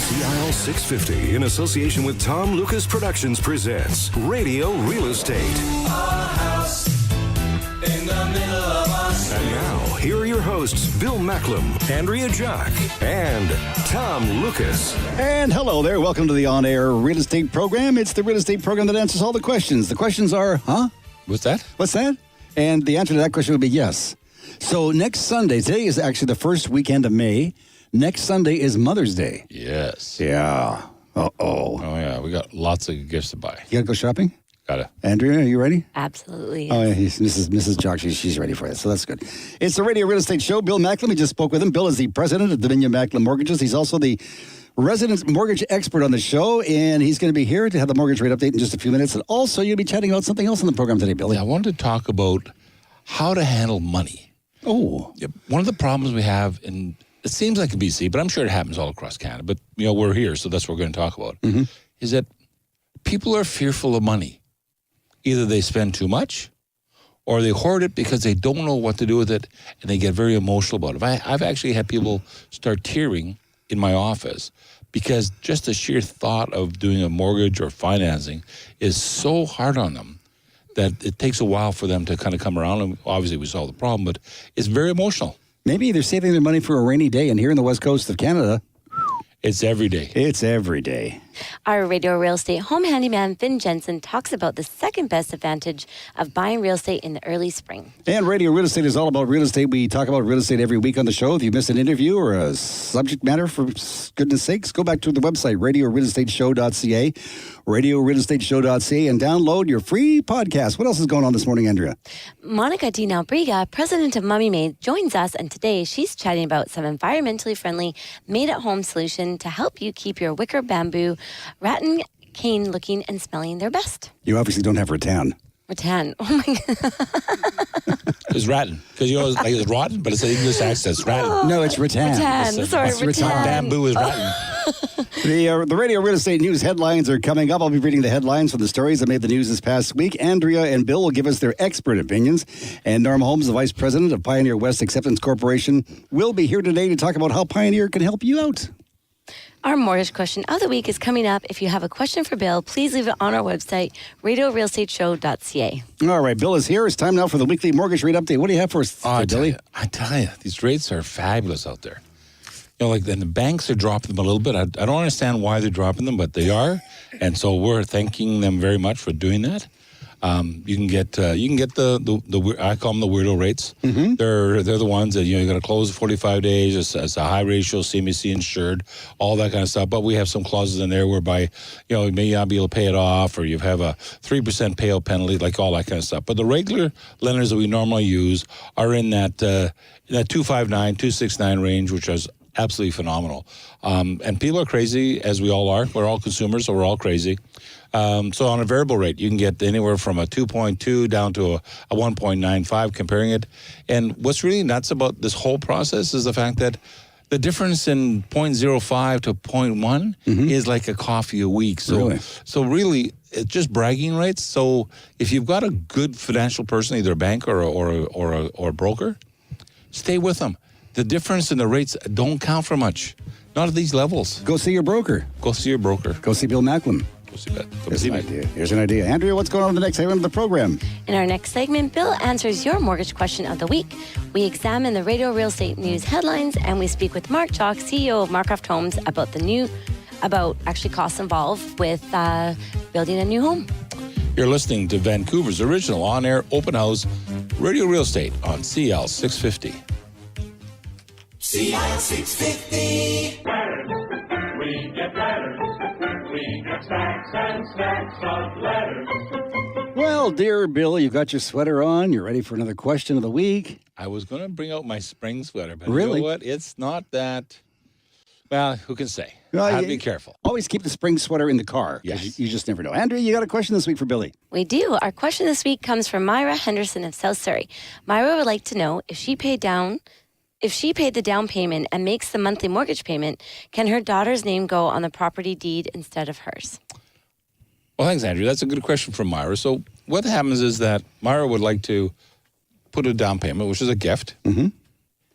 CIL 650, in association with Tom Lucas Productions, presents Radio Real Estate. Our house in the middle of our street. And now, here are your hosts, Bill Macklem, Andrea Jack, and Tom Lucas. And hello there. Welcome to the on-air real estate program. It's the real estate program that answers all the questions. The questions are, What's that? What's that? And the answer to that question will be yes. So next Sunday, today is actually the first weekend of May. Next Sunday is Mother's Day. Yes. Yeah. Uh-oh. Oh, yeah. We got lots of gifts to buy. You got to go shopping? Gotta. Andrea, are you ready? Absolutely. Oh, yeah. Mrs. Jock, she's ready for it. So that's good. It's the Radio Real Estate Show. Bill Macklem, we just spoke with him. Bill is the president of Dominion Macklem Mortgages. He's also the resident mortgage expert on the show, and he's going to be here to have the mortgage rate update in just a few minutes. And also, you'll be chatting about something else on the program today, Billy. Yeah, I wanted to talk about how to handle money. Oh. Yeah, one of the problems we have it seems like a BC, but I'm sure it happens all across Canada, but we're here, so that's what we're going to talk about, is that people are fearful of money. Either they spend too much or they hoard it because they don't know what to do with it and they get very emotional about it. I've actually had people start tearing in my office because just the sheer thought of doing a mortgage or financing is so hard on them that it takes a while for them to kind of come around. And obviously, we solve the problem, but it's very emotional. Maybe they're saving their money for a rainy day, and here in the west coast of Canada, it's every day. It's every day. Our radio real estate home handyman, Finn Jensen, talks about the second best advantage of buying real estate in the early spring. And Radio Real Estate is all about real estate. We talk about real estate every week on the show. If you missed an interview or a subject matter, for goodness sakes, go back to the website, RadioRealEstateShow.ca, RadioRealEstateShow.ca, and download your free podcast. What else is going on this morning, Andrea? Monica Di Nalbriga, president of Mummy Made, joins us, and today she's chatting about some environmentally friendly, made-at-home solution to help you keep your wicker bamboo rattan cane looking and smelling their best. You obviously don't have rattan. Rattan. Oh my God. It's rattan. Because it's rotten, but it's an English accent. It's rattan. No, it's rattan. Rattan. Sorry, It's rattan. Bamboo is rattan. The Radio Real Estate News headlines are coming up. I'll be reading the headlines from the stories that made the news this past week. Andrea and Bill will give us their expert opinions. And Norm Holmes, the vice president of Pioneer West Acceptance Corporation, will be here today to talk about how Pioneer can help you out. Our mortgage question of the week is coming up. If you have a question for Bill, please leave it on our website, RadioRealEstateShow.ca. All right, Bill is here. It's time now for the weekly mortgage rate update. What do you have for us, Billy? I tell you, these rates are fabulous out there. And the banks are dropping them a little bit. I don't understand why they're dropping them, but they are. And so we're thanking them very much for doing that. You can get the I call them the weirdo rates. Mm-hmm. They're the ones that you got to close 45 days. It's a high ratio, CMHC insured, all that kind of stuff. But we have some clauses in there whereby you may not be able to pay it off, or you have a 3% payout penalty, like all that kind of stuff. But the regular lenders that we normally use are in that 259, 269 range, which is absolutely phenomenal. And people are crazy, as we all are. We're all consumers, so we're all crazy. So on a variable rate, you can get anywhere from a 2.2 down to a 1.95 comparing it. And what's really nuts about this whole process is the fact that the difference in 0.05 to 0.1 is like a coffee a week. So really, it's just bragging rights. So if you've got a good financial person, either a bank or a broker, stay with them. The difference in the rates don't count for much. Not at these levels. Go see your broker. Go see your broker. Go see Bill Macklem. Here's an idea. Andrea, what's going on in the next segment of the program? In our next segment, Bill answers your mortgage question of the week. We examine the Radio Real Estate News headlines, and we speak with Mark Chalk, CEO of Marcroft Homes, about costs involved with building a new home. You're listening to Vancouver's original on-air open house, Radio Real Estate on CL 650. CIL 650. We get letters. We get stacks and stacks of letters. Well, dear Bill, you got your sweater on. You're ready for another question of the week. I was going to bring out my spring sweater, but really? You know what? It's not that. Well, who can say? I have to be careful. Always keep the spring sweater in the car. Yes. You just never know. Andrea, you got a question this week for Billy. We do. Our question this week comes from Myra Henderson of South Surrey. Myra would like to know if she paid the down payment and makes the monthly mortgage payment, can her daughter's name go on the property deed instead of hers? Well, thanks, Andrew. That's a good question from Myra. So what happens is that Myra would like to put a down payment, which is a gift. Mm-hmm.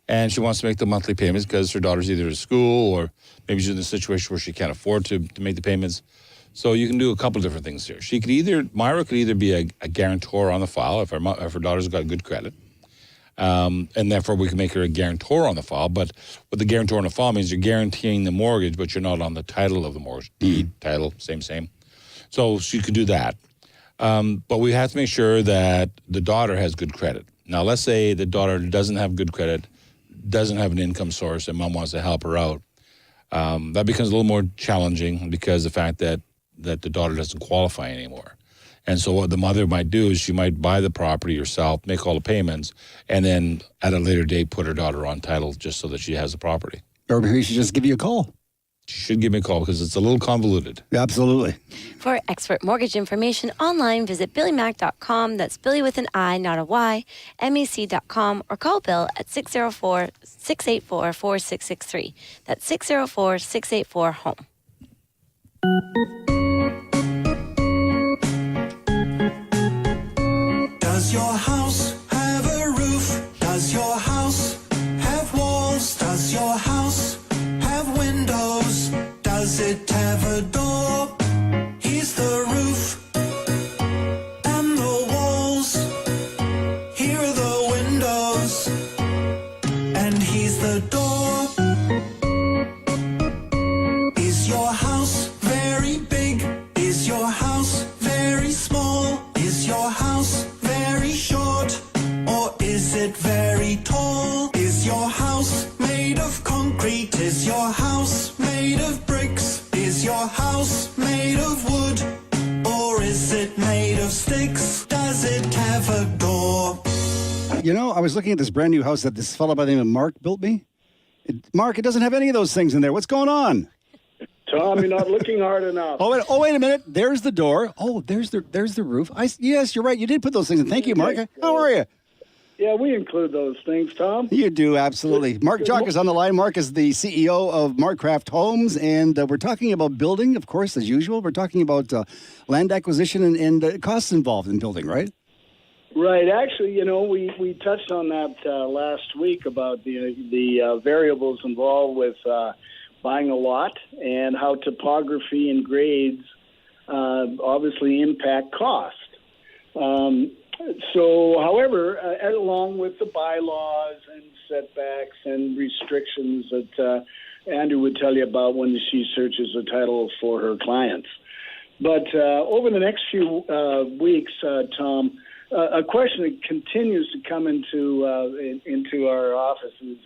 and she wants to make the monthly payments because her daughter's either at school or maybe she's in a situation where she can't afford to make the payments. So you can do a couple different things here. Myra could either be a guarantor on the file if her daughter's got good credit, and therefore we can make her a guarantor on the file. But what the guarantor on the file means, you're guaranteeing the mortgage, but you're not on the title of the mortgage. Deed, title, same. So she could do that. But we have to make sure that the daughter has good credit. Now, let's say the daughter doesn't have good credit, doesn't have an income source, and mom wants to help her out. That becomes a little more challenging because of the fact that the daughter doesn't qualify anymore. And so what the mother might do is she might buy the property herself, make all the payments, and then at a later date put her daughter on title just so that she has the property. Or maybe she should just give you a call. She should give me a call because it's a little convoluted. Yeah, absolutely. For expert mortgage information online, visit billymac.com. That's Billy with an I, not a Y, mac.com, or call Bill at 604-684-4663. That's 604-684-HOME. Does your house have a roof? Does your house have walls? Does your house have windows? Does it have a door? Here's the roof and the walls. Here are the windows and here's the door. Is your house very big? Is your house very small? Is your house very short? Or is it very tall? Is your house made of concrete? Is your house made of bricks? Is your house made of wood? Or is it made of sticks? Does it have a door? You know, I was looking at this brand new house that this fellow by the name of Mark built me. Mark, it doesn't have any of those things in there. What's going on? Tom, you're not looking hard enough. Oh, wait a minute. There's the door. Oh, there's the roof. Yes, you're right. You did put those things in. Thank you, Mark. How are you? Yeah, we include those things, Tom. You do, absolutely. Mark Jock is on the line. Mark is the CEO of Markcraft Homes, and we're talking about building, of course, as usual. We're talking about land acquisition and costs involved in building, right? Right. Actually, you know, we touched on that last week about the variables involved with buying a lot and how topography and grades obviously impact cost. However, along with the bylaws and setbacks and restrictions that Andrew would tell you about when she searches a title for her clients. But over the next few weeks, Tom, a question that continues to come into our offices: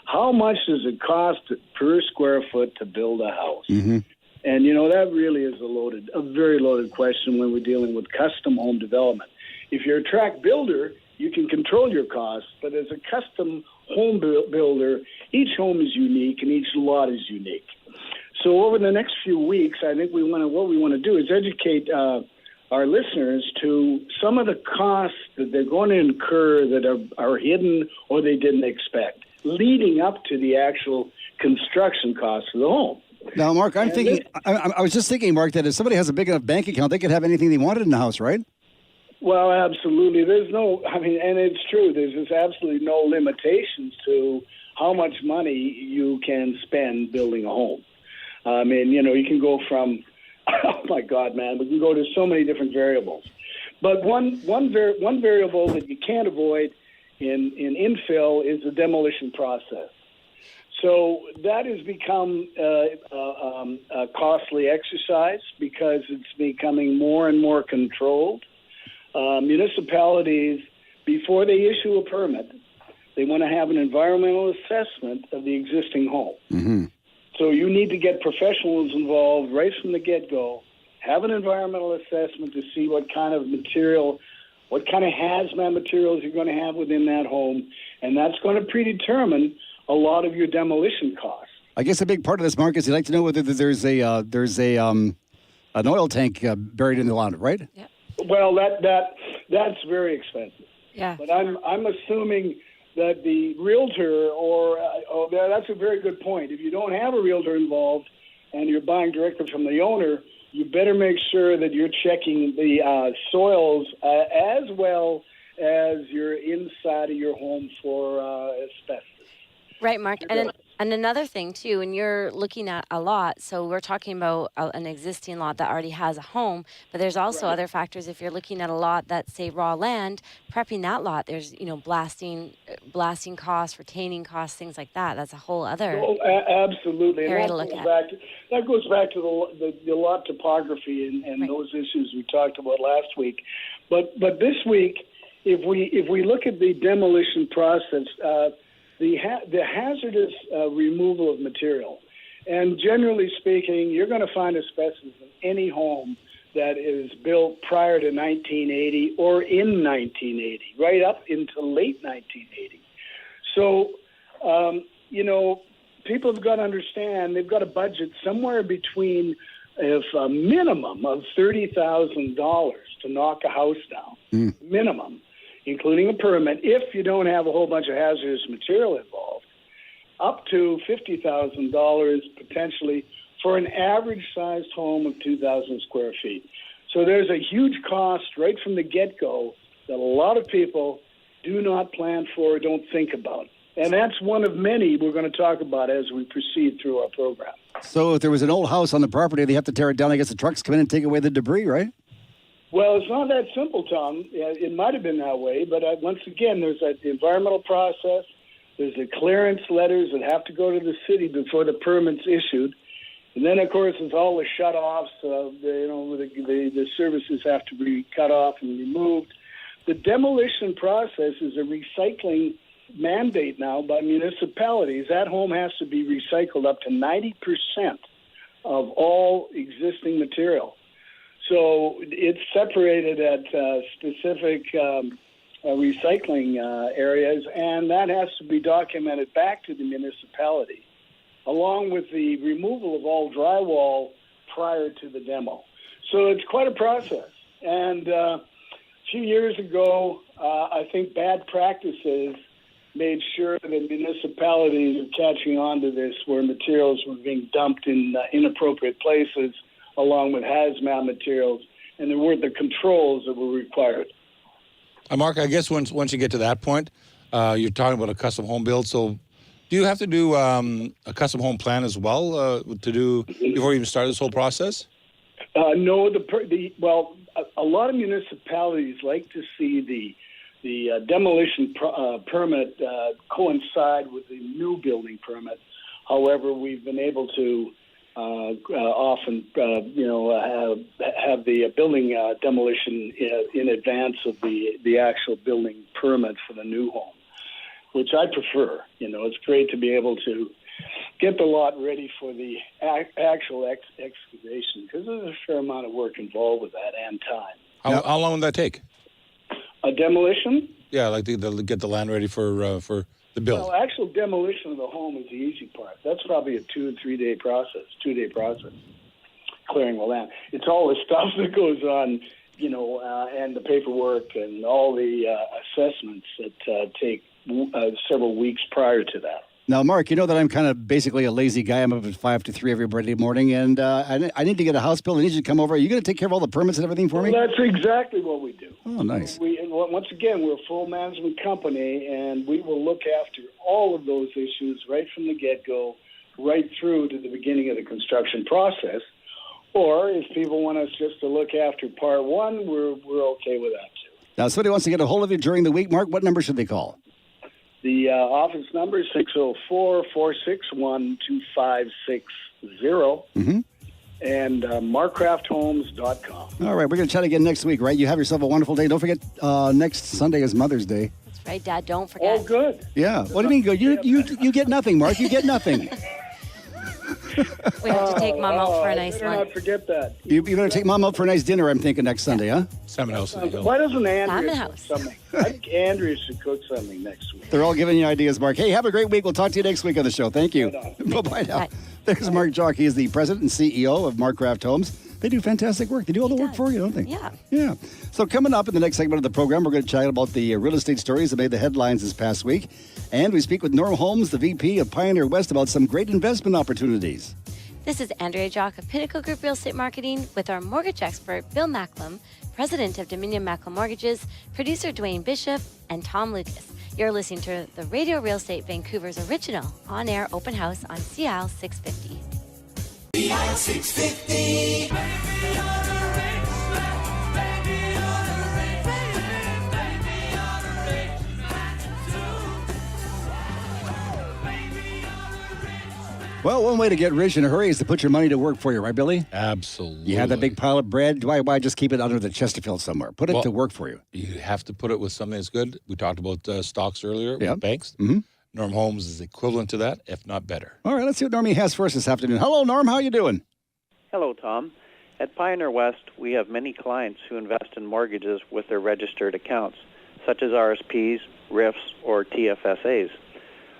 how much does it cost per square foot to build a house? Mm-hmm. And you know that really is a very loaded question when we're dealing with custom home development. If you're a tract builder, you can control your costs, but as a custom home builder, each home is unique and each lot is unique. So over the next few weeks, I think what we want to do is educate our listeners to some of the costs that they're going to incur that are hidden or they didn't expect, leading up to the actual construction costs of the home. Now, Mark, I was just thinking, Mark, that if somebody has a big enough bank account, they could have anything they wanted in the house, right? Well, absolutely. And it's true. There's just absolutely no limitations to how much money you can spend building a home. I mean, you know, you can go from, oh my God, man, we can go to so many different variables. But one variable that you can't avoid in infill is the demolition process. So that has become a costly exercise because it's becoming more and more controlled. Municipalities, before they issue a permit, they want to have an environmental assessment of the existing home. Mm-hmm. So you need to get professionals involved right from the get-go, have an environmental assessment to see what kind of material, what kind of hazmat materials you're going to have within that home, and that's going to predetermine a lot of your demolition costs. I guess a big part of this, Mark, is you'd like to know whether there's an oil tank buried in the lawn, right? Yeah. Well, that's very expensive. Yeah. But I'm assuming that the realtor that's a very good point. If you don't have a realtor involved and you're buying directly from the owner, you better make sure that you're checking the soils as well as your inside of your home for asbestos. Right, Mark. And another thing, too, when you're looking at a lot, so we're talking about an existing lot that already has a home, but there's also other factors. If you're looking at a lot that's, say, raw land, prepping that lot, there's, blasting costs, retaining costs, things like that. That's a whole other Absolutely. area And to look at. that goes back to the lot topography and Right. those issues we talked about last week. But this week, if we look at the demolition process, the hazardous removal of material, and generally speaking, you're going to find asbestos in any home that is built prior to 1980 or in 1980, right up into late 1980. So, people have got to understand they've got a budget somewhere between a minimum of $30,000 to knock a house down, minimum, including a permit, if you don't have a whole bunch of hazardous material involved, up to $50,000 potentially for an average-sized home of 2,000 square feet. So there's a huge cost right from the get-go that a lot of people do not plan for or don't think about. And that's one of many we're going to talk about as we proceed through our program. So if there was an old house on the property, they have to tear it down. I guess the trucks come in and take away the debris, right? Well, it's not that simple, Tom. It might have been that way, but once again, there's that environmental process. There's the clearance letters that have to go to the city before the permit's issued. And then, of course, there's all the shut-offs. The services have to be cut off and removed. The demolition process is a recycling mandate now by municipalities. That home has to be recycled up to 90% of all existing material. So it's separated at specific recycling areas, and that has to be documented back to the municipality, along with the removal of all drywall prior to the demo. So it's quite a process. And a few years ago, I think bad practices made sure that municipalities are catching on to this, where materials were being dumped in inappropriate places, along with hazmat materials, and there weren't the controls that were required. Mark, I guess once you get to that point, you're talking about a custom home build. So do you have to do a custom home plan as well to do before you even start this whole process? No, a lot of municipalities like to see the demolition permit coincide with the new building permit. However, we've been able to often, have the building demolition in advance of the actual building permit for the new home, which I prefer. It's great to be able to get the lot ready for the actual excavation, because there's a fair amount of work involved with that and time. How long would that take? A demolition? Yeah, like to get the land ready for the build. Well, actual demolition of the home is the easy part. That's probably a 2 or 3 day process, clearing the land. It's all the stuff that goes on, and the paperwork and all the assessments that take several weeks prior to that. Now, Mark, you know that I'm kind of basically a lazy guy. I'm up at 5 to 3 every Friday morning, and I need to get a house built. I need you to come over. Are you going to take care of all the permits and everything for me? That's exactly what we do. Oh, nice. Once again, we're a full management company, and we will look after all of those issues right from the get-go, right through to the beginning of the construction process. Or if people want us just to look after part one, we're okay with that too. Now, if somebody wants to get a hold of you during the week, Mark, what number should they call? The office number is 604-461-2560, and markcrafthomes.com. All right, we're going to chat again next week, right? You have yourself a wonderful day. Don't forget, next Sunday is Mother's Day. That's right, Dad. Don't forget. Oh, good. Yeah. What do you mean good? You get nothing, Mark. You get nothing. We have to take Mom out for a nice I better lunch. not forget that. You better take Mom out for a nice dinner, I'm thinking, next Sunday, huh? Salmon House in the Hill. Why doesn't Andrea Salmon cook House. something? I think Andrea should cook something next week. They're all giving you ideas, Mark. Hey, have a great week. We'll talk to you next week on the show. Thank you. Right Bye-bye now. Bye. There's Mark Jock. He is the president and CEO of Mark Craft Homes. They do fantastic work. They do all the work for you, don't they? Yeah. Yeah. So coming up in the next segment of the program, we're going to chat about the real estate stories that made the headlines this past week. And we speak with Norm Holmes, the VP of Pioneer West, about some great investment opportunities. This is Andrea Jock of Pinnacle Group Real Estate Marketing with our mortgage expert, Bill Macklem, president of Dominion Macklem Mortgages, producer Dwayne Bishop, and Tom Lucas. You're listening to the Radio Real Estate Vancouver's original on-air open house on CL 650. CL 650. Well, one way to get rich in a hurry is to put your money to work for you, right, Billy? Absolutely. You have that big pile of bread. Why just keep it under the Chesterfield somewhere? Put it to work for you. You have to put it with something that's good. We talked about stocks earlier with banks. Mm-hmm. Norm Holmes is equivalent to that, if not better. All right, let's see what Normie has for us this afternoon. Hello, Norm. How you doing? Hello, Tom. At Pioneer West, we have many clients who invest in mortgages with their registered accounts, such as RSPs, RIFs, or TFSAs.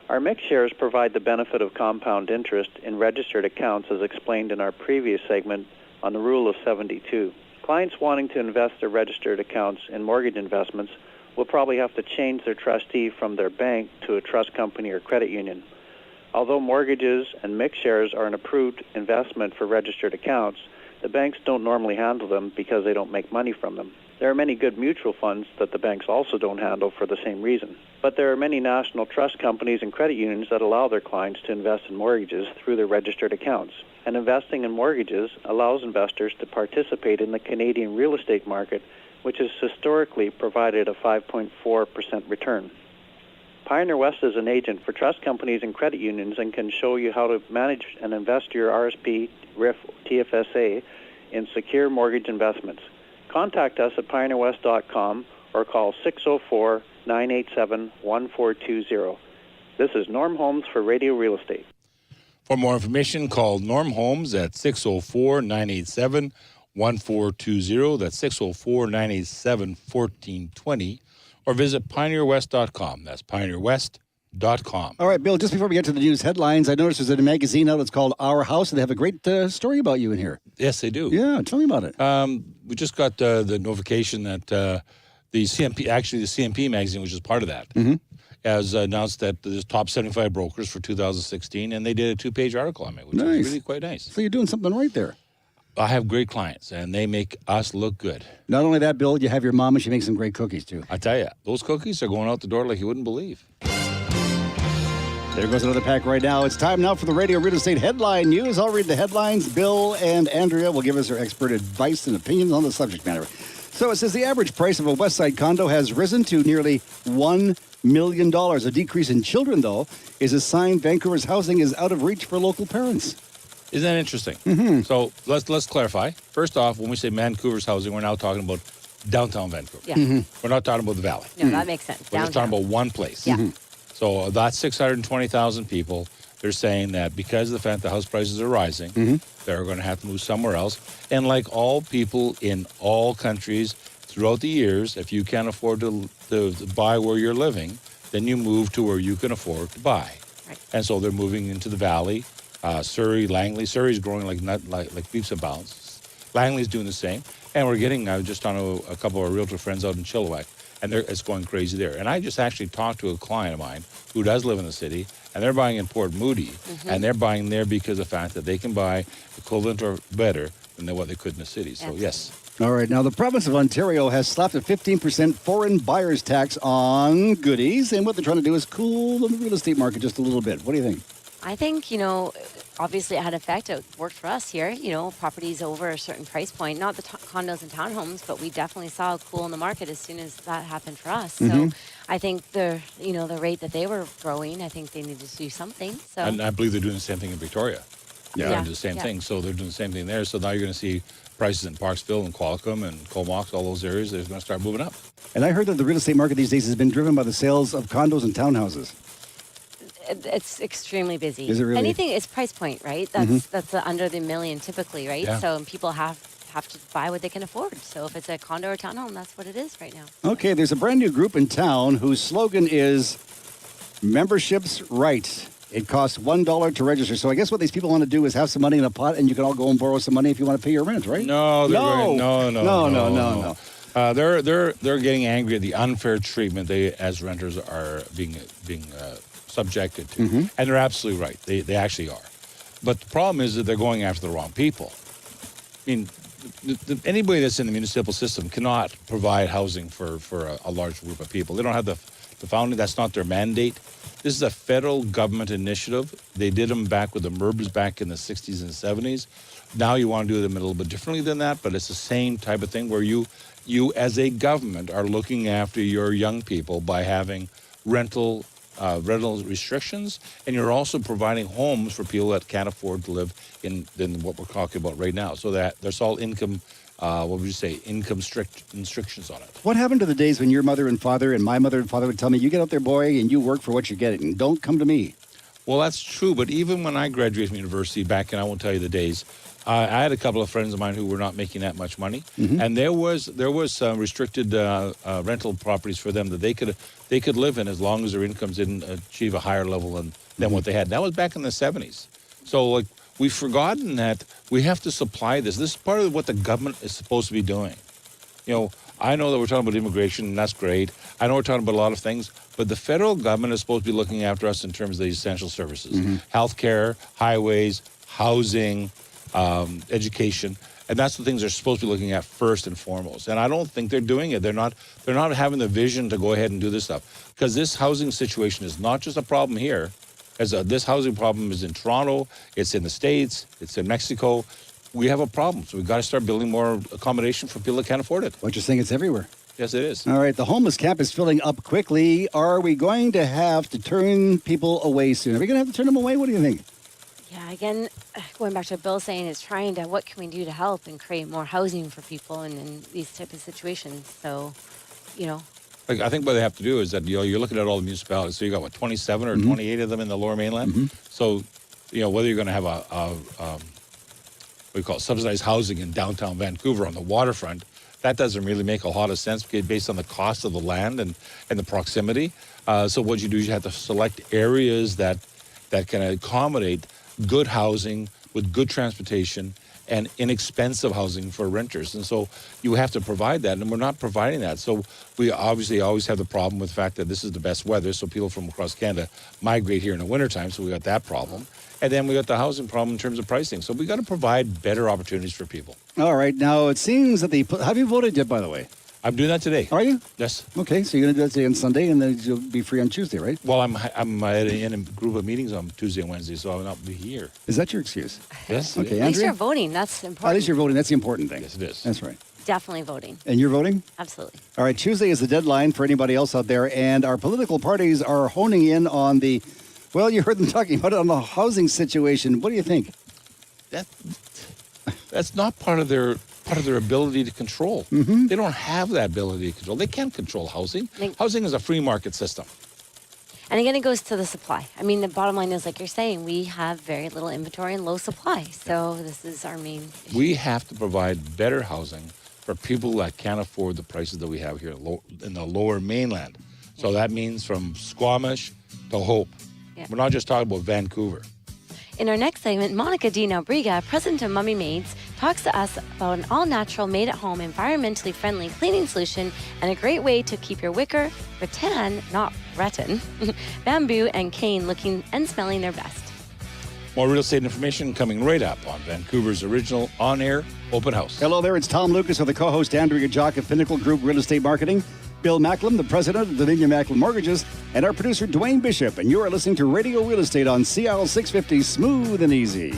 Our mix shares provide the benefit of compound interest in registered accounts as explained in our previous segment on the Rule of 72. Clients wanting to invest their registered accounts in mortgage investments will probably have to change their trustee from their bank to a trust company or credit union. Although mortgages and mix shares are an approved investment for registered accounts, the banks don't normally handle them because they don't make money from them. There are many good mutual funds that the banks also don't handle for the same reason. But there are many national trust companies and credit unions that allow their clients to invest in mortgages through their registered accounts. And investing in mortgages allows investors to participate in the Canadian real estate market, which has historically provided a 5.4% return. Pioneer West is an agent for trust companies and credit unions and can show you how to manage and invest your RSP, RIF, TFSA in secure mortgage investments. Contact us at pioneerwest.com or call 604-987-1420. This is Norm Holmes for Radio Real Estate. For more information, call Norm Holmes at 604-987-1420. That's 604-987-1420. Or visit pioneerwest.com. That's pioneerwest.com. All right, Bill, just before we get to the news headlines, I noticed there's a magazine out. It's called Our House, and they have a great story about you in here. Yes, they do. Yeah, tell me about it. We just got the notification that the CMP magazine, which is part of that, has announced that there's top 75 brokers for 2016, and they did a 2-page article on me, which is really quite nice. So you're doing something right there. I have great clients, and they make us look good. Not only that, Bill, you have your mom, and she makes some great cookies, too. I tell you, those cookies are going out the door like you wouldn't believe. There goes another pack right now. It's time now for the Radio Real Estate Headline News. I'll read the headlines. Bill and Andrea will give us their expert advice and opinions on the subject matter. So it says the average price of a Westside condo has risen to nearly $1 million. A decrease in children, though, is a sign Vancouver's housing is out of reach for local parents. Isn't that interesting? Mm-hmm. So let's clarify. First off, when we say Vancouver's housing, we're now talking about downtown Vancouver. Yeah. Mm-hmm. We're not talking about the valley. No, that makes sense. We're just talking about one place. Yeah. Mm-hmm. So that's 620,000 people. They're saying that because of the fact the house prices are rising, they're going to have to move somewhere else. And like all people in all countries throughout the years, if you can't afford to buy where you're living, then you move to where you can afford to buy. Right. And so they're moving into the valley. Surrey, Langley. Surrey's growing like leaps and bounds. Langley's doing the same. And we're getting, I was just on a couple of our realtor friends out in Chilliwack, and it's going crazy there. And I just actually talked to a client of mine who does live in the city, and they're buying in Port Moody, and they're buying there because of the fact that they can buy equivalent or better than what they could in the city. So, yes. All right. Now, the province of Ontario has slapped a 15% foreign buyer's tax on goodies, and what they're trying to do is cool the real estate market just a little bit. What do you think? I think, obviously it had effect. It worked for us here, properties over a certain price point, not the condos and townhomes, but we definitely saw a cool in the market as soon as that happened for us. So I think the rate that they were growing, I think they needed to do something. So And I believe they're doing the same thing in Victoria. Yeah. They're doing the same thing. So they're doing the same thing there. So now you're going to see prices in Parksville and Qualicum and Comox, all those areas, they're going to start moving up. And I heard that the real estate market these days has been driven by the sales of condos and townhouses. it's extremely busy. Is it really? Anything is price point, right? That's under the million typically, right? Yeah. So people have to buy what they can afford. So if it's a condo or townhome, that's what it is right now. Okay, there's a brand new group in town whose slogan is Membership's Right. It costs $1 to register. So I guess what these people want to do is have some money in a pot, and you can all go and borrow some money if you want to pay your rent, right? No. No. They're getting angry at the unfair treatment they, as renters, are being subjected to, and they're absolutely right. They actually are. But the problem is that they're going after the wrong people. I mean, anybody that's in the municipal system cannot provide housing for a large group of people. They don't have the founding. That's not their mandate. This is a federal government initiative. They did them back with the MURBs back in the 60s and 70s. Now you want to do them a little bit differently than that, but it's the same type of thing where you as a government are looking after your young people by having rental restrictions, and you're also providing homes for people that can't afford to live in what we're talking about right now. So that there's all income, income restrictions on it. What happened to the days when your mother and father and my mother and father would tell me, you get out there, boy, and you work for what you're getting, and don't come to me? Well, that's true, but even when I graduated from university back in, I won't tell you the days, I had a couple of friends of mine who were not making that much money, and there was some restricted rental properties for them that they could live in as long as their incomes didn't achieve a higher level than what they had. That was back in the 70s. So we've forgotten that we have to supply this. This is part of what the government is supposed to be doing. You know, I know that we're talking about immigration, and that's great. I know we're talking about a lot of things, but the federal government is supposed to be looking after us in terms of the essential services, healthcare, highways, housing, education, and that's the things they're supposed to be looking at first and foremost. And I don't think they're doing it. They're not having the vision to go ahead and do this stuff, because this housing situation is not just a problem here. This housing problem is in Toronto, it's in the States, it's in Mexico. We have a problem, so we've got to start building more accommodation for people that can't afford it. What you're saying, it's everywhere. Yes, it is. All right, the homeless camp is filling up quickly. Are we going to have to turn people away soon? Are we going to have to turn them away? What do you think? Yeah, again, going back to what Bill's saying, is trying to, what can we do to help and create more housing for people in these type of situations? So, I think what they have to do is that, you're looking at all the municipalities. So you got, 27 or 28 of them in the Lower Mainland? So, whether you're going to have what we call subsidized housing in downtown Vancouver on the waterfront, that doesn't really make a lot of sense based on the cost of the land and the proximity. So what you do is you have to select areas that can accommodate good housing with good transportation and inexpensive housing for renters. And so you have to provide that, and we're not providing that. So we obviously always have the problem with the fact that this is the best weather, so people from across Canada migrate here in the wintertime, so we got that problem. And then we got the housing problem in terms of pricing. So we got to provide better opportunities for people. All right, now it seems that have you voted yet, by the way? I'm doing that today. Are you? Yes. Okay, so you're going to do that today on Sunday, and then you'll be free on Tuesday, right? Well, I'm in a group of meetings on Tuesday and Wednesday, so I will not be here. Is that your excuse? Yes. Okay, at least Andrea? you're voting. That's important. At least you're voting. That's the important thing. Yes, it is. That's right. Definitely voting. And you're voting? Absolutely. All right, Tuesday is the deadline for anybody else out there, and our political parties are honing in on you heard them talking about it, on the housing situation. What do you think? That's not part of their ability to control. They don't have that ability to control. They can't control housing. Housing is a free market system. And again, it goes to the supply. I mean, the bottom line is, like you're saying, we have very little inventory and low supply. So this is our main issue. We have to provide better housing for people that can't afford the prices that we have here in the Lower Mainland. So that means from Squamish to Hope. Yeah. We're not just talking about Vancouver. In our next segment, Monica Dino Briga, president of Mummy Maids, talks to us about an all-natural, made-at-home, environmentally friendly cleaning solution and a great way to keep your wicker, rattan, not rattan, bamboo, and cane looking and smelling their best. More real estate information coming right up on Vancouver's original on-air open house. Hello there, it's Tom Lucas with the co-host Andrea Jock of Pinnacle Group Real Estate Marketing, Bill Macklem, the president of Dominion Macklem Mortgages, and our producer Dwayne Bishop. And you are listening to Radio Real Estate on CIL 650, smooth and easy.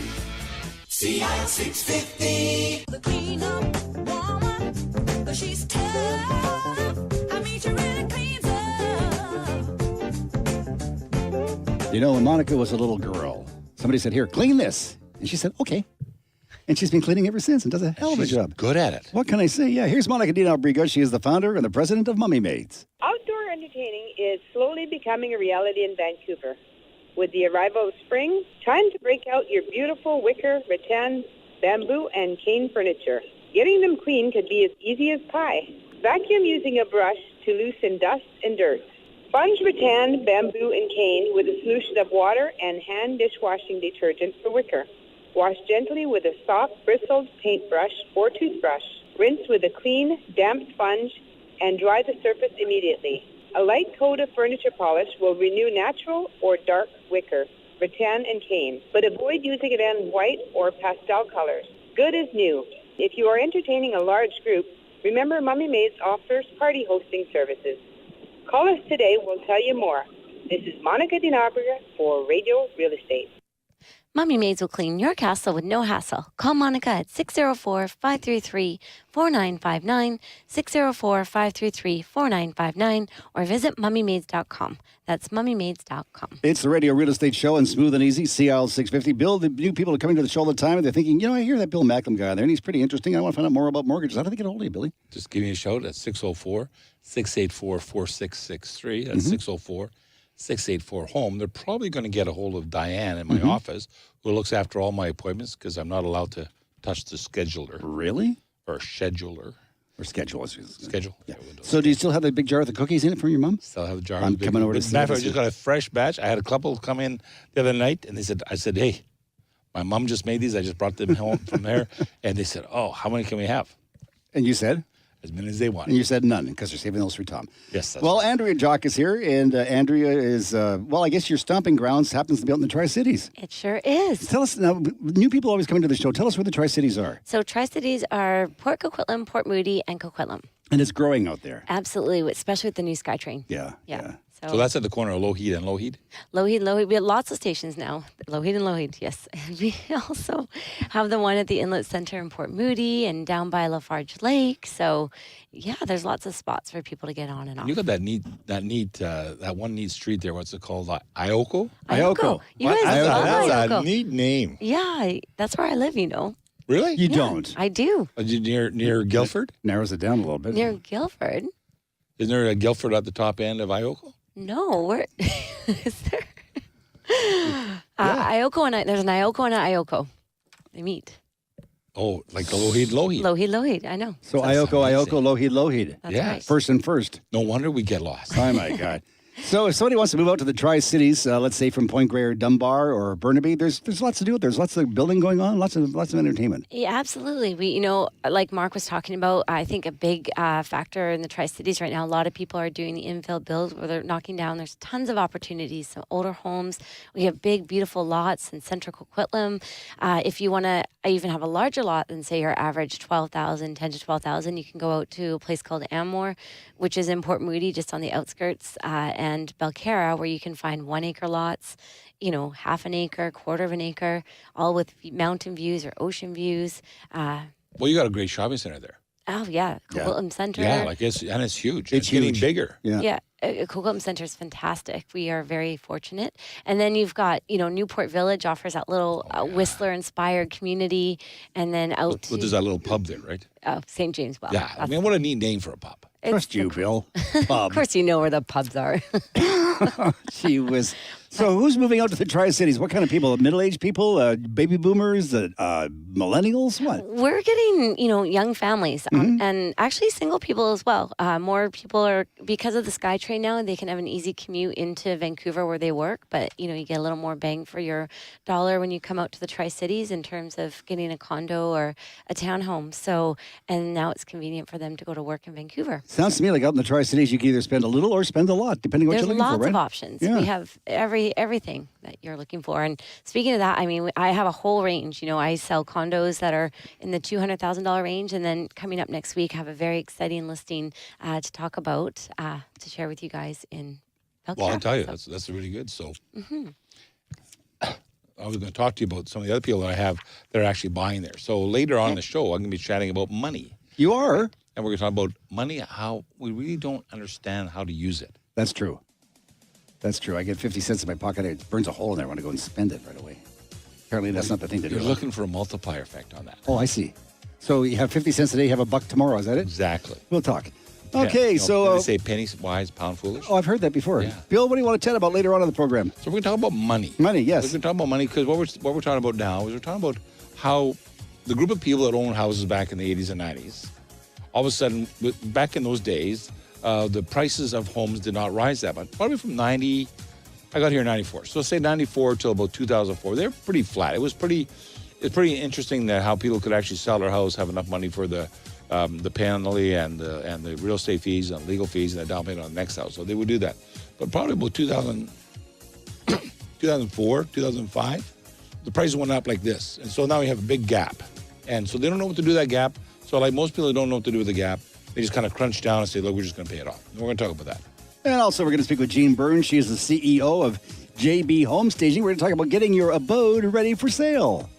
CIL 650. The clean up woman, but she's tough. I mean, she really cleans up. You know, when Monica was a little girl, somebody said, here, clean this. And she said, okay. And she's been cleaning ever since and does a hell of a job. Good at it. What can I say? Yeah, here's Monica Dino Briga. She is the founder and the president of Mummy Maids. Outdoor entertaining is slowly becoming a reality in Vancouver. With the arrival of spring, time to break out your beautiful wicker, rattan, bamboo, and cane furniture. Getting them clean could be as easy as pie. Vacuum using a brush to loosen dust and dirt. Sponge rattan, bamboo, and cane with a solution of water and hand dishwashing detergent for wicker. Wash gently with a soft, bristled paintbrush or toothbrush. Rinse with a clean, damp sponge and dry the surface immediately. A light coat of furniture polish will renew natural or dark wicker. rattan, and cane, but avoid using it in white or pastel colors. Good as new. If you are entertaining a large group, remember Mummy Maids offers party hosting services. Call us today. We'll tell you more. This is Monica Dinabriga for Radio Real Estate. Mummy Maids will clean your castle with no hassle. Call Monica at 604-533-4959, 604-533-4959, or visit mummymaids.com. That's mummymaids.com. It's the Radio Real Estate Show and Smooth and Easy, CL 650. Bill, the new people are coming to the show all the time, and they're thinking, I hear that Bill Macklem guy there, and he's pretty interesting. I want to find out more about mortgages. How do they get a hold of you, Billy? Just give me a shout at 604-684-4663. That's 604-684-HOME. They're probably going to get a hold of Diane in my office, who looks after all my appointments because I'm not allowed to touch the scheduler. Really? Or scheduler. Or schedule. Schedule. Yeah. So do you still have the big jar of the cookies in it from your mom? Still have a jar. I'm coming over to see. I just got a fresh batch. I had a couple come in the other night, and I said, hey, my mom just made these. I just brought them home from there. And they said, oh, how many can we have? And you said? As many as they want. And you said none because you're saving those for Tom. Yes. That's well, right. Andrea Jock is here, and Andrea is, I guess your stomping grounds happens to be out in the Tri-Cities. It sure is. Tell us, now, new people always coming to the show. Tell us where the Tri-Cities are. So Tri-Cities are Port Coquitlam, Port Moody, and Coquitlam. And it's growing out there. Absolutely, especially with the new SkyTrain. Yeah. So that's at the corner of Lougheed and Lougheed? Lougheed. We have lots of stations now. Lougheed and Lougheed, yes. And we also have the one at the Inlet Center in Port Moody and down by Lafarge Lake. So, yeah, there's lots of spots for people to get on and off. You got that one neat street there. What's it called? Ioko? Ioko. You guys love That's Ioko. a neat name. Yeah, that's where I live, Really? You don't? I do. Near Guilford? Narrows it down a little bit. Near Guilford? Isn't there a Guilford at the top end of Ioko? No, where is there? Ioko and there's an Ioko and an Ioko. They meet. Oh, like the Lougheed? Lougheed, I know. So That's Ioko, amazing. Lougheed. That's Yes. right. First and first. No wonder we get lost. Oh, my God. So if somebody wants to move out to the Tri-Cities, let's say from Point Grey or Dunbar or Burnaby, there's lots to do. There's lots of building going on, lots of entertainment. Yeah, absolutely. We, like Mark was talking about, I think a big factor in the Tri-Cities right now, a lot of people are doing the infill build where they're knocking down. There's tons of opportunities. Some older homes. We have big, beautiful lots in central Coquitlam. If you want to even have a larger lot than, say, your average 10 to 12,000, you can go out to a place called Ammore, which is in Port Moody, just on the outskirts, and Belcara, where you can find 1 acre lots, half an acre, quarter of an acre, all with mountain views or ocean views. Well, you got a great shopping center there. Oh, yeah. Coquitlam Center. Yeah, it's huge. It's huge. getting bigger. Yeah. Coquitlam Center is fantastic. We are very fortunate. And then you've got, Newport Village offers that little Whistler-inspired community. And then out Well, there's that little pub there, right? St. James Well. Yeah. I mean, what a neat name for a pub. Trust you, Bill. Of course you know where the pubs are. She was. So who's moving out to the Tri-Cities? What kind of people? Middle-aged people? Baby boomers? Millennials? What? We're getting, young families and actually single people as well. More people are, because of the SkyTrain now, they can have an easy commute into Vancouver where they work. But, you get a little more bang for your dollar when you come out to the Tri-Cities in terms of getting a condo or a townhome. So, and now it's convenient for them to go to work in Vancouver. Sounds to me like out in the Tri-Cities, you can either spend a little or spend a lot, depending on what There's you're looking for, lots right? of options. Yeah. We have everything that you're looking for. And speaking of that, I mean, I have a whole range. I sell condos that are in the $200,000 range. And then coming up next week, I have a very exciting listing to talk about, to share with you guys in Belcara. Well, I'll tell you, that's really good. So I was going to talk to you about some of the other people that I have that are actually buying there. So later on in the show, I'm going to be chatting about money. You are? And we're going to talk about money, how we really don't understand how to use it. That's true. That's true. I get 50 cents in my pocket. It burns a hole in there. I want to go and spend it right away. Apparently, that's not the thing to do. You're looking for a multiplier effect on that. Oh, I see. So you have 50 cents today, you have $1 tomorrow. Is that it? Exactly. We'll talk. Okay, Yeah. so... They say penny wise, pound foolish. Oh, I've heard that before. Yeah. Bill, what do you want to chat about later on in the program? So we're going to talk about money. Money, yes. We're going to talk about money because what we're talking about now is we're talking about how the group of people that owned houses back in the 80s and 90s, all of a sudden, back in those days, the prices of homes did not rise that much. Probably from 90, I got here in 94. So say 94 till about 2004, they're pretty flat. It's pretty interesting that how people could actually sell their house, have enough money for the penalty and the real estate fees and legal fees and the down payment on the next house. So they would do that. But probably about 2000, 2004, 2005, the prices went up like this. And so now we have a big gap. And so they don't know what to do with that gap. So like most people don't know what to do with the gap, they just kind of crunch down and say, look, we're just going to pay it off. And we're going to talk about that. And also, we're going to speak with Jean Burns. She is the CEO of JB Home Staging. We're going to talk about getting your abode ready for sale.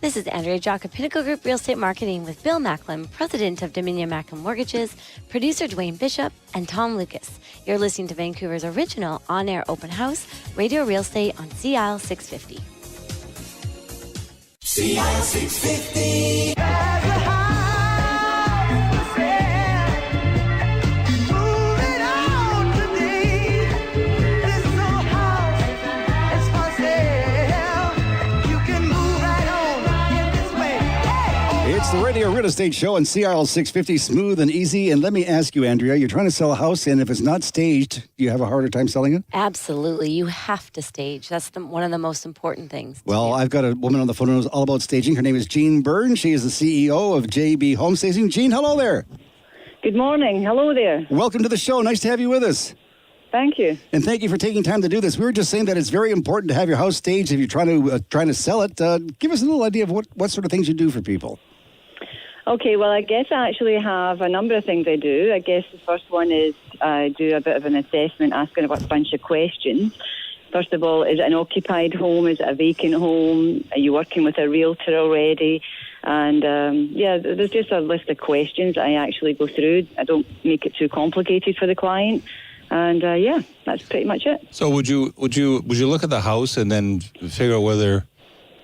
This is Andrea Jock of Pinnacle Group Real Estate Marketing with Bill Macklem, president of Dominion Macklem Mortgages, producer Dwayne Bishop, and Tom Lucas. You're listening to Vancouver's original on-air open house, Radio Real Estate on CIL 650. CIL 650. It's the Radio Real Estate Show on CRL 650, smooth and easy. And let me ask you, Andrea, you're trying to sell a house, and if it's not staged, do you have a harder time selling it? Absolutely. You have to stage. That's one of the most important things. Well, I've got a woman on the phone who knows all about staging. Her name is Jean Burns. She is the CEO of JB Home Staging. Jean, hello there. Good morning. Hello there. Welcome to the show. Nice to have you with us. Thank you. And thank you for taking time to do this. We were just saying that it's very important to have your house staged if you're trying to sell it. Give us a little idea of what sort of things you do for people. Okay, well, I guess I actually have a number of things I do. I guess the first one is I do a bit of an assessment, asking about a bunch of questions. First of all, is it an occupied home? Is it a vacant home? Are you working with a realtor already? And, there's just a list of questions I actually go through. I don't make it too complicated for the client. And, that's pretty much it. So would you look at the house and then figure out whether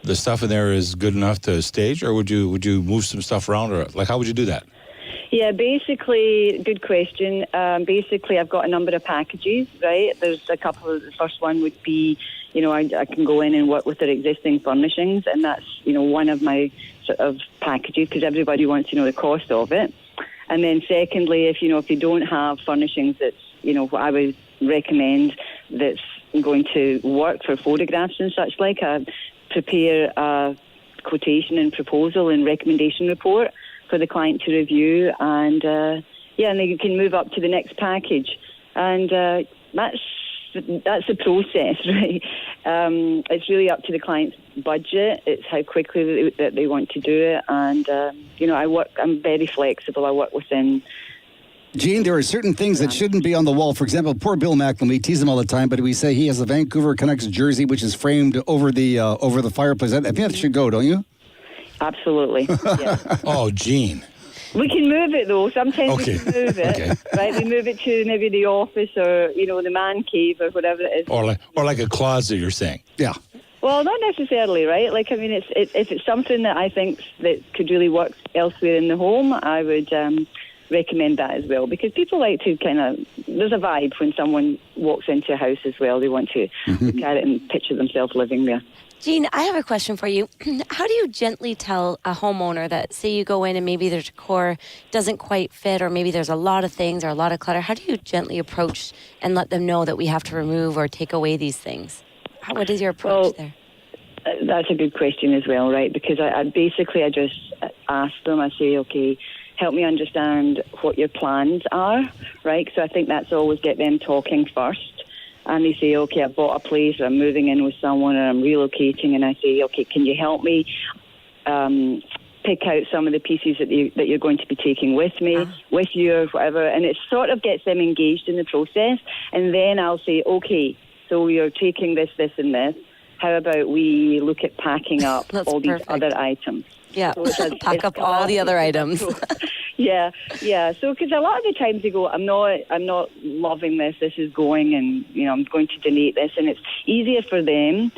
the stuff in there is good enough to stage, or would you move some stuff around, or like how would you do that? Yeah, basically, good question. Basically, I've got a number of packages, right? There's a couple. The first one would be, I can go in and work with their existing furnishings, and that's, one of my sort of packages, because everybody wants to know the cost of it. And then secondly, if you don't have furnishings that's, what I would recommend that's going to work for photographs and such like, prepare a quotation and proposal and recommendation report for the client to review, and then you can move up to the next package, and that's the process, right? It's really up to the client's budget. It's how quickly that they want to do it, and I'm very flexible. I work within. Jean, there are certain things that shouldn't be on the wall. For example, poor Bill Macklem, we tease him all the time, but we say he has a Vancouver Canucks jersey, which is framed over the fireplace. I think that should go, don't you? Absolutely. Yeah. Oh, Jean. We can move it, though. Sometimes Okay. we can move it. Okay. Right? We move it to maybe the office or, the man cave or whatever it is. Or like a closet, you're saying. Yeah. Well, not necessarily, right? Like, I mean, if it's something that I think that could really work elsewhere in the home, I would recommend that as well, because people like to there's a vibe when someone walks into a house as well. They want to look at it and picture themselves living there. Jean, I have a question for you. How do you gently tell a homeowner that, say you go in and maybe their decor doesn't quite fit, or maybe there's a lot of things or a lot of clutter? How do you gently approach and let them know that we have to remove or take away these things? What is your approach there? That's a good question as well, right? Because I just ask them, I say, okay, help me understand what your plans are, right? So I think that's always get them talking first. And they say, okay, I bought a place, or I'm moving in with someone, or I'm relocating. And I say, okay, can you help me pick out some of the pieces that you're going to be taking with me, with you, or whatever? And it sort of gets them engaged in the process. And then I'll say, okay, so you're taking this, and this. How about we look at packing up all these other items? Yeah, so pack up all the other items. Yeah. So, because a lot of the times they go, I'm not loving this. This is going, and I'm going to donate this, and it's easier for them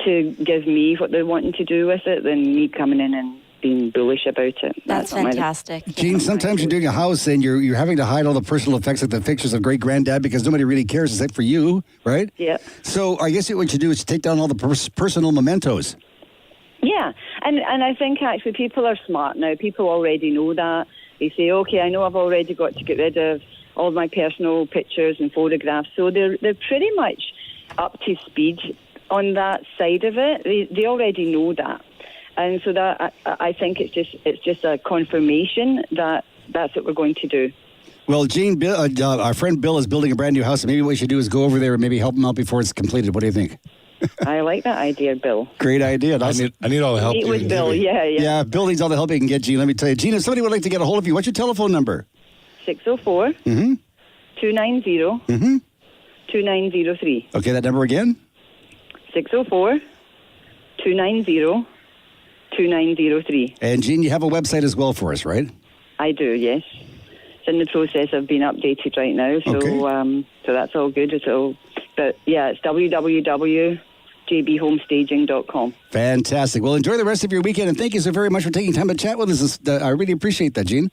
to give me what they're wanting to do with it than me coming in and being bullish about it. That's fantastic. Jean, sometimes you're doing a house and you're having to hide all the personal effects, like the pictures of great granddad, because nobody really cares except for you, right? Yeah. So I guess what you do is take down all the personal mementos. Yeah, and I think actually people are smart now. People already know that. They say, okay, I know I've already got to get rid of all my personal pictures and photographs. So they're pretty much up to speed on that side of it. They already know that. And so that I think it's just a confirmation that that's what we're going to do. Well, Jean, our friend Bill is building a brand new house, and maybe what we should do is go over there and maybe help him out before it's completed. What do you think? I like that idea, Bill. Great idea. I need all the help. Meet you with can Bill, give me. yeah. Yeah, Bill needs all the help he can get, Gene. Let me tell you. Gene, if somebody would like to get a hold of you, what's your telephone number? 604 290 2903. Okay, that number again? 604 290 2903. And Gene, you have a website as well for us, right? I do, yes. It's in the process of being updated right now, so Okay. So that's all good. But yeah, it's www.jbhomestaging.com. Fantastic. Well, enjoy the rest of your weekend, and thank you so very much for taking time to chat with us. I really appreciate that, Gene.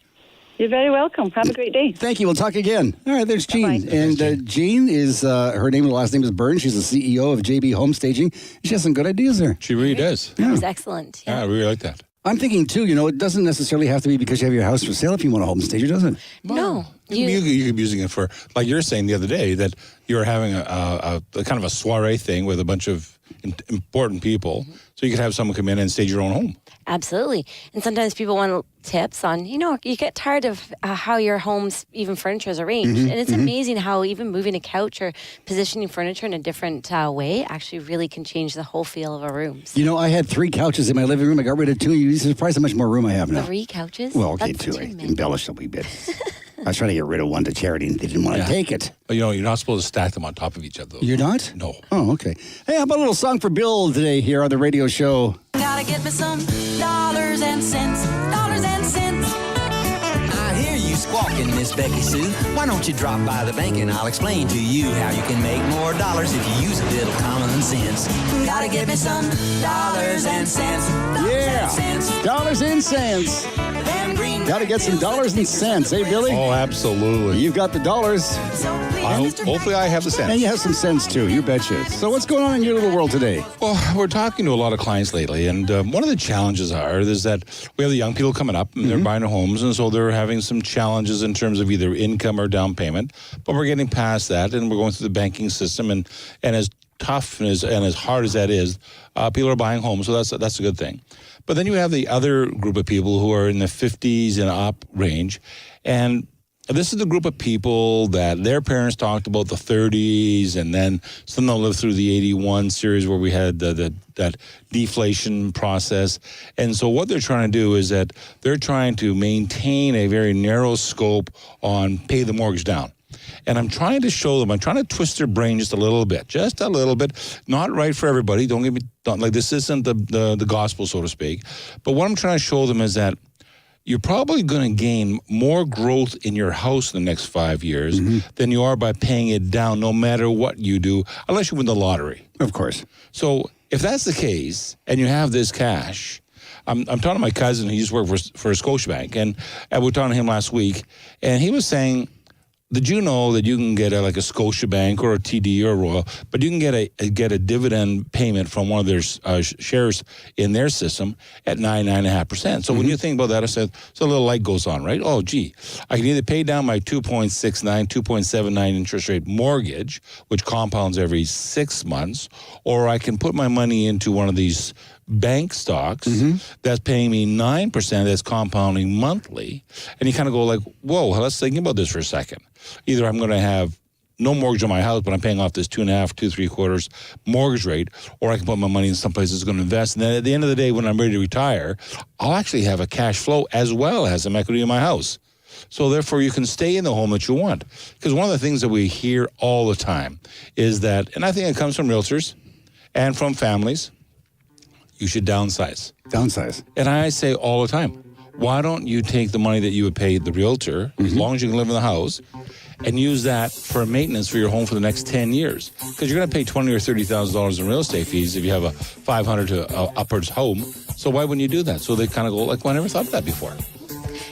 You're very welcome. Have a great day. Thank you. We'll talk again. All right, there's Jean. Bye-bye. And Jean is, her name and last name is Byrne. She's the CEO of JB Home Staging. She has some good ideas there. She really does. That was excellent. Yeah, I really like that. I'm thinking, too, it doesn't necessarily have to be because you have your house for sale if you want a home stager, does it? No. You could be using it for, like you were saying the other day, that you're having a kind of a soiree thing with a bunch of important people. So you could have someone come in and stage your own home. Absolutely. And sometimes people want tips on, you get tired of how your home's even furniture is arranged. And it's amazing how even moving a couch or positioning furniture in a different way actually really can change the whole feel of a room. So I had 3 couches in my living room. I got rid of 2. You'd be surprised how much more room I have now. 3 couches? Well, okay, That's 2. too I many. embellished a wee bit. I was trying to get rid of one to charity, and they didn't want to take it. But, you're not supposed to stack them on top of each other. You're not? No. Oh, okay. Hey, how about a little song for Bill today here on the radio show? Gotta get me some dollars and cents. Dollars and cents. I hear you squawking, Miss Becky Sue. Why don't you drop by the bank and I'll explain to you how you can make more dollars if you use a little common sense. Gotta get me some dollars and cents. Yeah. Dollars and cents. Got to get some dollars and cents, eh, Billy? Oh, absolutely. You've got the dollars. Hopefully I have the sense. And you have some sense, too. You betcha. So what's going on in your little world today? Well, we're talking to a lot of clients lately, and one of the challenges is that we have the young people coming up, and they're buying homes, and so they're having some challenges in terms of either income or down payment. But we're getting past that, and we're going through the banking system, and as tough and as hard as that is, people are buying homes, so that's a good thing. But then you have the other group of people who are in the 50s and up range, and this is the group of people that their parents talked about the 30s, and then some of them lived through the 81 series where we had that deflation process. And so what they're trying to do is that they're trying to maintain a very narrow scope on pay the mortgage down. And I'm trying to show them, I'm trying to twist their brain just a little bit. Not right for everybody. This isn't the gospel, so to speak. But what I'm trying to show them is that you're probably going to gain more growth in your house in the next 5 years than you are by paying it down, no matter what you do, unless you win the lottery. Of course. So if that's the case, and you have this cash, I'm talking to my cousin. He used to work for Scotiabank, and we were talking to him last week, and he was saying, did you know that you can get a Scotiabank or a TD or a Royal, but you can get a dividend payment from one of their shares in their system at 9.5%. So when you think about that, so a little light goes on, right? Oh, gee, I can either pay down my 2.69, 2.79 interest rate mortgage, which compounds every 6 months, or I can put my money into one of these bank stocks that's paying me 9%, that's compounding monthly. And you kind of go like, whoa, let's think about this for a second. Either I'm going to have no mortgage on my house, but I'm paying off this 2.5, 2 3/4 mortgage rate, or I can put my money in some place that's going to invest. And then at the end of the day, when I'm ready to retire, I'll actually have a cash flow as well as some equity in my house. So therefore, you can stay in the home that you want. Because one of the things that we hear all the time is that, and I think it comes from realtors and from families, you should downsize. Downsize. And I say all the time, why don't you take the money that you would pay the realtor, as long as you can live in the house, and use that for maintenance for your home for the next 10 years? Because you're going to pay $20,000 or $30,000 in real estate fees if you have a 500 to upwards home. So why wouldn't you do that? So they kind of go like, well, I never thought of that before.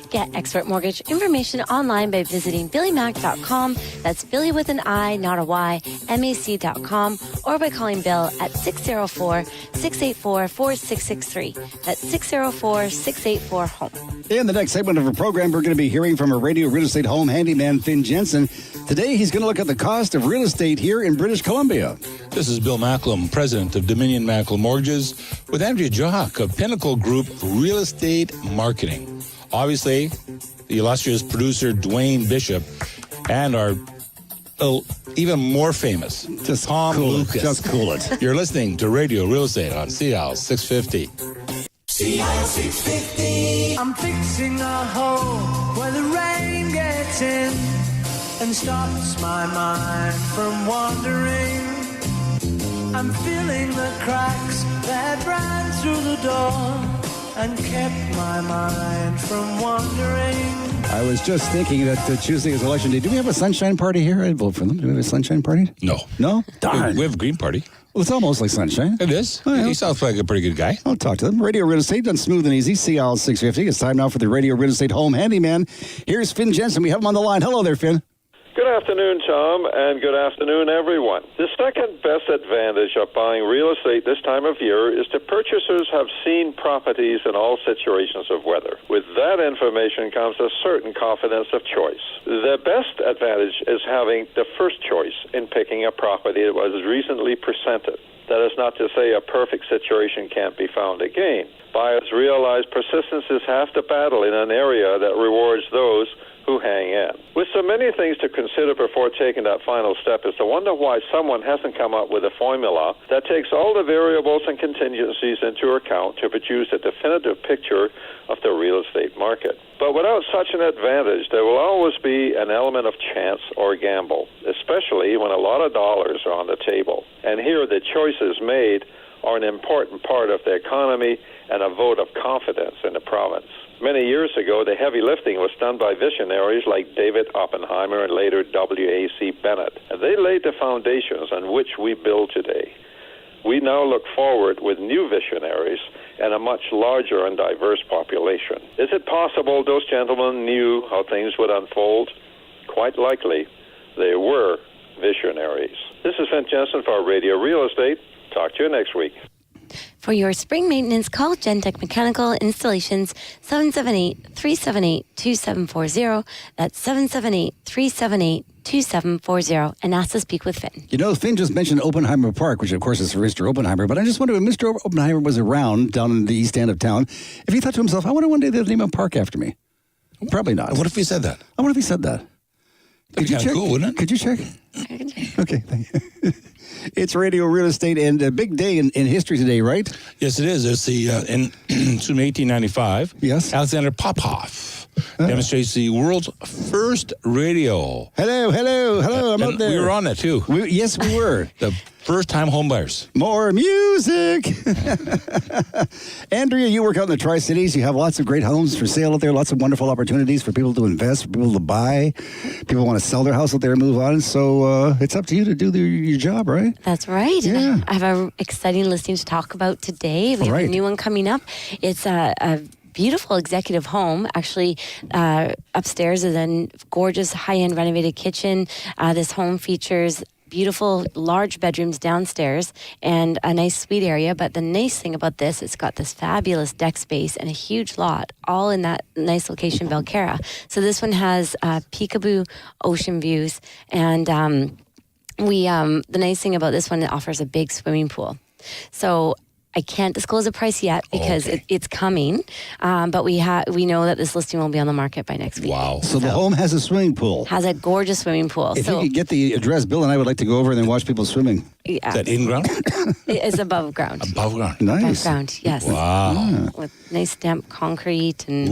Get expert mortgage information online by visiting BillyMac.com. That's Billy with an I, not a Y, MAC.com, or by calling Bill at 604-684-4663. That's 604-684-HOME. In the next segment of our program, we're going to be hearing from a radio real estate home handyman, Finn Jensen. Today, he's going to look at the cost of real estate here in British Columbia. This is Bill Macklem, president of Dominion Macklem Mortgages, with Andrea Jock of Pinnacle Group Real Estate Marketing. Obviously, the illustrious producer Dwayne Bishop and our even more famous. Just Tom cool Lucas. it. Just cool it. You're listening to Radio Real Estate on CL 650. CL 650. I'm fixing a hole where the rain gets in and stops my mind from wandering. I'm filling the cracks that ran through the door and kept my mind from wandering. I was just thinking that Tuesday is election day. Do we have a sunshine party here? I'd vote for them. Do we have a sunshine party? No. No? Darn. We have a green party. Well, it's almost like sunshine. It is. Oh, yeah. He sounds like a pretty good guy. I'll talk to them. Radio Real Estate, done smooth and easy. CL 650. It's time now for the Radio Real Estate Home Handyman. Here's Finn Jensen. We have him on the line. Hello there, Finn. Good afternoon, Tom, and good afternoon, everyone. The second best advantage of buying real estate this time of year is that purchasers have seen properties in all situations of weather. With that information comes a certain confidence of choice. The best advantage is having the first choice in picking a property that was recently presented. That is not to say a perfect situation can't be found again. Buyers realize persistence is half the battle in an area that rewards those who hang in. With so many things to consider before taking that final step is to wonder why someone hasn't come up with a formula that takes all the variables and contingencies into account to produce a definitive picture of the real estate market. But without such an advantage, there will always be an element of chance or gamble, especially when a lot of dollars are on the table. And here the choices made are an important part of the economy and a vote of confidence in the province. Many years ago, the heavy lifting was done by visionaries like David Oppenheimer and later W.A.C. Bennett. And they laid the foundations on which we build today. We now look forward with new visionaries and a much larger and diverse population. Is it possible those gentlemen knew how things would unfold? Quite likely, they were visionaries. This is Finn Jensen for Radio Real Estate. Talk to you next week. For your spring maintenance, call Gentech Mechanical Installations 778-378-2740. That's 778-378-2740 and ask to speak with Finn. You know, Finn just mentioned Oppenheimer Park, which of course is for Mr. Oppenheimer, but I just wonder if Mr. Oppenheimer was around down in the east end of town, if he thought to himself, I wonder one day they'll name a park after me. Probably not. What if he said that? I wonder if he said that. That'd be kind of cool, wouldn't it? Could you check? Okay, thank you. It's Radio Real Estate and a big day in history today, right? Yes, it is. It's the in 1895. Yes. Alexander Popov demonstrates the world's first radio. Hello. I'm out there. We were on it too. Yes, we were. The first time home buyers. More music. Andrea, you work out in the Tri-Cities. You have lots of great homes for sale out there, lots of wonderful opportunities for people to invest, for people to buy. People want to sell their house out there and move on. So it's up to you to do your job, right? That's right. Yeah. I have an exciting listing to talk about today. We have a new one coming up. It's a beautiful executive home. Actually, upstairs is a gorgeous high-end renovated kitchen. This home features beautiful large bedrooms downstairs and a nice suite area. But the nice thing about this, it's got this fabulous deck space and a huge lot, all in that nice location, Belcarra. So this one has peekaboo ocean views, and the nice thing about this one, it offers a big swimming pool. So I can't disclose a price yet because it's coming, but we know that this listing will be on the market by next week. Wow. So the home has a swimming pool. Has a gorgeous swimming pool. If you could get the address, Bill and I would like to go over and then watch people swimming. Yeah. Is that in ground? It's above ground. Above ground. Nice. Above ground, yes. Wow. With nice damp concrete and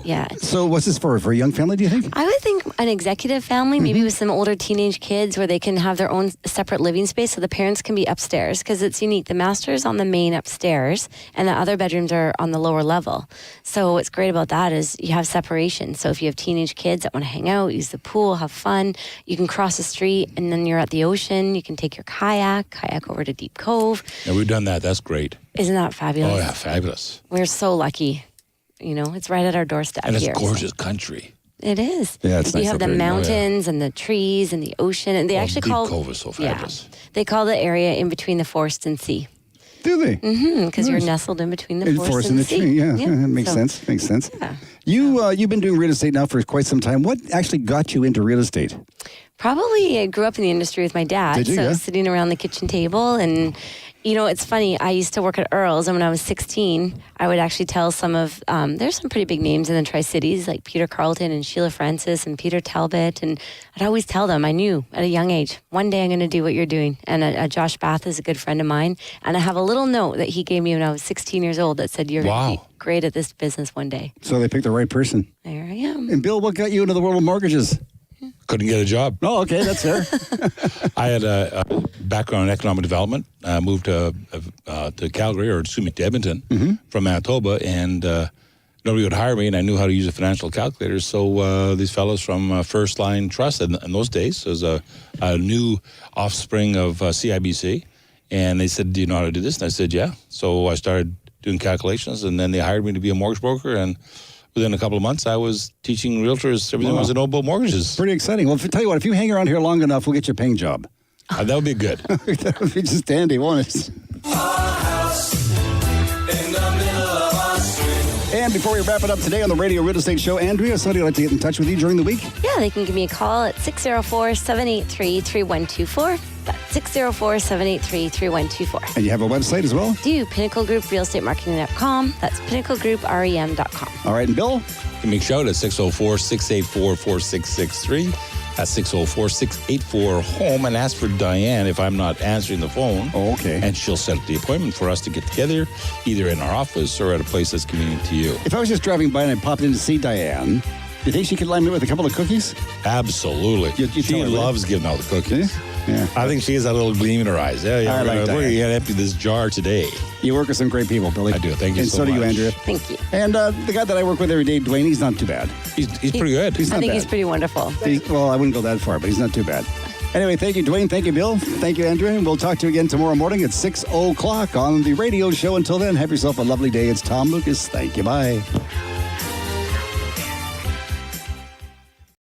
yeah. So what's this for? For a young family, do you think? I would think an executive family, maybe with some older teenage kids where they can have their own separate living space so the parents can be upstairs because it's unique. The master is on the main upstairs and the other bedrooms are on the lower level. So what's great about that is you have separation. So if you have teenage kids that want to hang out, use the pool, have fun, you can cross the street and then you're at the ocean. You can take your kayak over to Deep Cove. Yeah, we've done that. That's great. Isn't that fabulous? Oh, yeah, fabulous. We're so lucky. You know, it's right at our doorstep And it's here. gorgeous country. It is. Yeah, it's nice. You have up the there. mountains and the trees and the ocean, and they actually Deep call Cove is so fabulous. Yeah, they call the area in between the forest and sea. Do they? Because you're nestled in between the forest and the the sea. tree. Yeah, that makes sense. Yeah. You've been doing real estate now for quite some time. What actually got you into real estate? Probably I grew up in the industry with my dad. Did you? So Yeah. sitting around the kitchen table and, it's funny. I used to work at Earl's, and when I was 16, I would actually tell some of, there's some pretty big names in the Tri-Cities, like Peter Carlton and Sheila Francis and Peter Talbot. And I'd always tell them, I knew at a young age, one day I'm going to do what you're doing. And Josh Bath is a good friend of mine. And I have a little note that he gave me when I was 16 years old that said, you're going to be great at this business one day. So they picked the right person. There I am. And Bill, what got you into the world of mortgages? Couldn't get a job. Oh, okay, that's fair. I had a background in economic development. I moved to Calgary, or to Edmonton, from Manitoba, and nobody would hire me, and I knew how to use a financial calculator. So these fellows from First Line Trust, in those days, was a new offspring of CIBC, and they said, do you know how to do this? And I said, yeah. So I started doing calculations, and then they hired me to be a mortgage broker, and within a couple of months, I was teaching realtors everything was to know about mortgages. Pretty exciting. Well, tell you what, if you hang around here long enough, we'll get you a paying job. That would be good. That would be just dandy, won't it? And before we wrap it up today on the Radio Real Estate Show, Andrea, somebody would like to get in touch with you during the week? Yeah, they can give me a call at 604-783-3124. That's 604-783-3124. And you have a website as well? Do pinnaclegrouprealestatemarketing.com. That's pinnaclegrouprem.com. All right, and Bill? Give me a shout at 604-684-4663. That's 604-684-HOME, and ask for Diane if I'm not answering the phone. Oh, okay. And she'll set up the appointment for us to get together, either in our office or at a place that's convenient to you. If I was just driving by and I popped in to see Diane, do you think she could line me with a couple of cookies? Absolutely. She loves giving out the cookies. Yeah. I think she has that little gleam in her eyes. Yeah, I like we're that. going to empty this jar today. You work with some great people, Billy. I do. Thank you and so much. And so do you, Andrea. Thank you. And the guy that I work with every day, Dwayne, he's not too bad. He's pretty good. He's not I think bad. he's pretty wonderful. Well, I wouldn't go that far, but he's not too bad. Anyway, thank you, Dwayne. Thank you, Bill. Thank you, Andrea. We'll talk to you again tomorrow morning at 6 o'clock on the radio show. Until then, have yourself a lovely day. It's Tom Lucas. Thank you. Bye.